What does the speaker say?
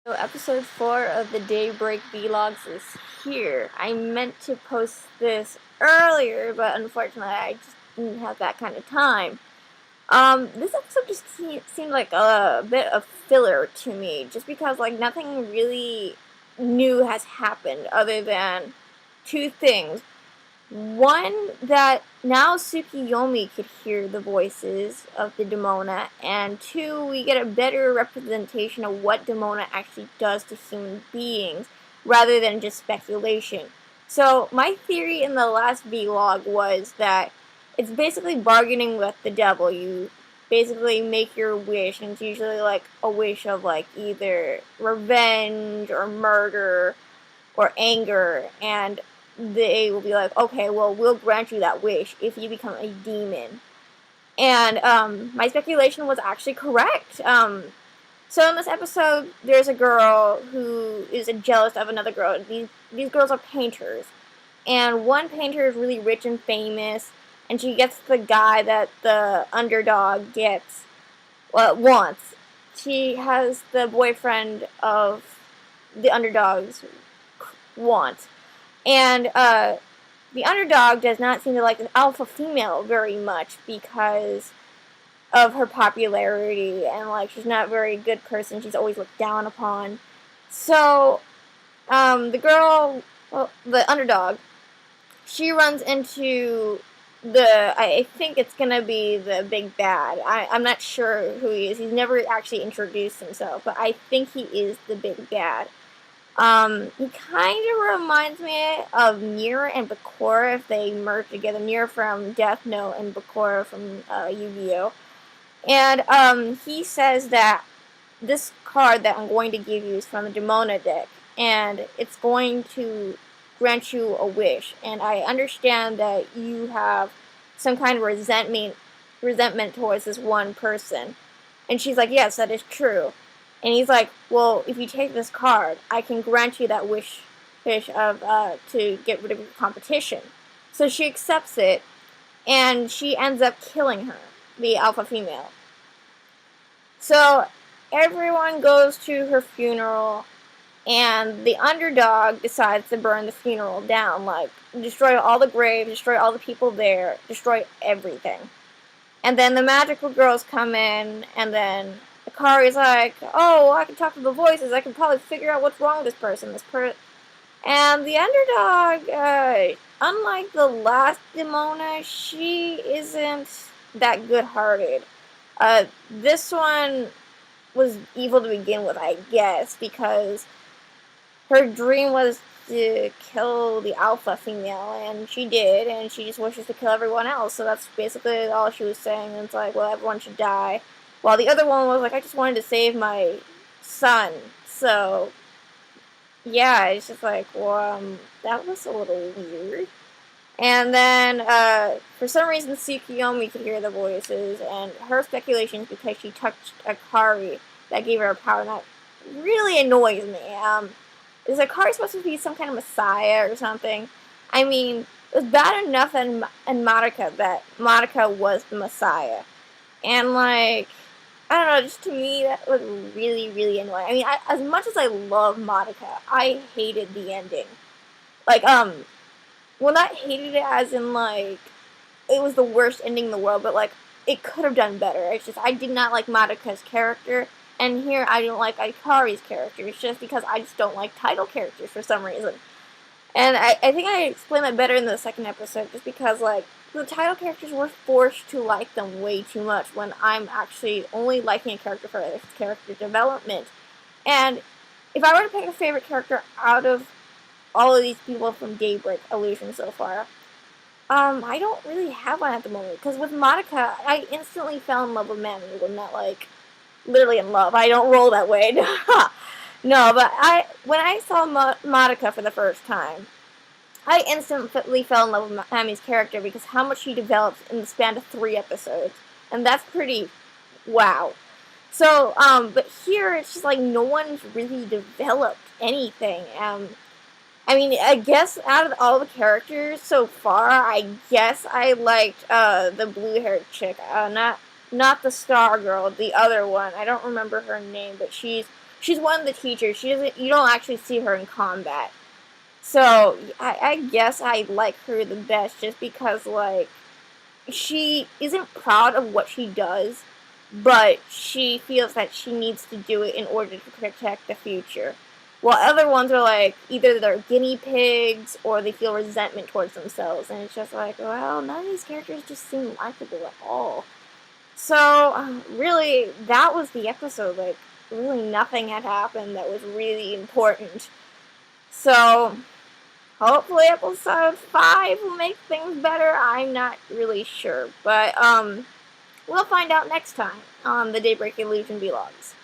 So episode 4 of the Daybreak Vlogs is here. I meant to post this earlier, but unfortunately I just didn't have that kind of time. This episode just seemed like a bit of filler to me, just because nothing really new has happened other than two things. One, that now Tsukiyomi could hear the voices of the Demona, and two, we get a better representation of what Demona actually does to human beings, rather than just speculation. So, my theory in the last vlog was that it's basically bargaining with the devil. You basically make your wish, and it's usually a wish of either revenge or murder or anger, and they will be like, okay, well, we'll grant you that wish if you become a demon. And my speculation was actually correct. So in this episode, there's a girl who is jealous of another girl. These girls are painters, and one painter is really rich and famous, and she gets the guy that the underdog wants. She has the boyfriend of the underdog's want. And the underdog does not seem to like the alpha female very much because of her popularity, and she's not a very good person. She's always looked down upon. So the girl, well, the underdog, she runs into I think it's gonna be the big bad. I'm not sure who he is. He's never actually introduced himself, but I think he is the big bad. He kind of reminds me of Nier and Bakura if they merge together. Nier from Death Note and Bakura from Yu-Gi-Oh! And he says that this card that I'm going to give you is from the Demona deck, and it's going to grant you a wish. And I understand that you have some kind of resentment towards this one person. And she's like, yes, that is true. And he's like, well, if you take this card, I can grant you that wish of to get rid of your competition. So she accepts it, and she ends up killing her, the alpha female. So everyone goes to her funeral, and the underdog decides to burn the funeral down, destroy all the graves, destroy all the people there, destroy everything. And then the magical girls come in, and then Akari's like, oh, I can talk to the voices, I can probably figure out what's wrong with this person, and the underdog, unlike the last Demona, she isn't that good-hearted. This one was evil to begin with, I guess, because her dream was to kill the alpha female, and she did, and she just wishes to kill everyone else, so that's basically all she was saying, and it's like, well, everyone should die. While the other one was like, I just wanted to save my son. So, yeah, it's just like, well, that was a little weird. And then, for some reason, Tsukiyomi could hear the voices, and her speculation is because she touched Akari that gave her power, and that really annoys me. Is Akari supposed to be some kind of messiah or something? I mean, it was bad enough in Madoka that Madoka was the messiah. And, I don't know, just to me, that was really, really annoying. I mean, as much as I love Madoka, I hated the ending. Well, not hated it as in, it was the worst ending in the world, but, it could have done better. It's just, I did not like Madoka's character, and here I don't like Akari's character. It's just because I just don't like title characters for some reason. And I think I explained that better in the second episode, just because, the title characters were forced to like them way too much when I'm actually only liking a character for its character development. And if I were to pick a favorite character out of all of these people from Daybreak Illusion so far, I don't really have one at the moment. Because with Madoka, I instantly fell in love with Mami. Well, not, literally in love. I don't roll that way. No, but when I saw Madoka for the first time, I instantly fell in love with Mami's character because how much she develops in the span of 3 episodes. And that's pretty wow. So, but here it's just no one's really developed anything. I mean, I guess out of all the characters so far, I guess I liked the blue-haired chick. Not the Star Girl, the other one. I don't remember her name, but she's she's one of the teachers. You don't actually see her in combat. So, I guess I like her the best just because, like, she isn't proud of what she does, but she feels that she needs to do it in order to protect the future. While other ones are like, either they're guinea pigs or they feel resentment towards themselves, and it's just like, well, none of these characters just seem likable at all. So, really, that was the episode. Like, really nothing had happened that was really important. So, hopefully episode 5 will make things better. I'm not really sure. But, we'll find out next time on the Daybreak Illusion Vlogs.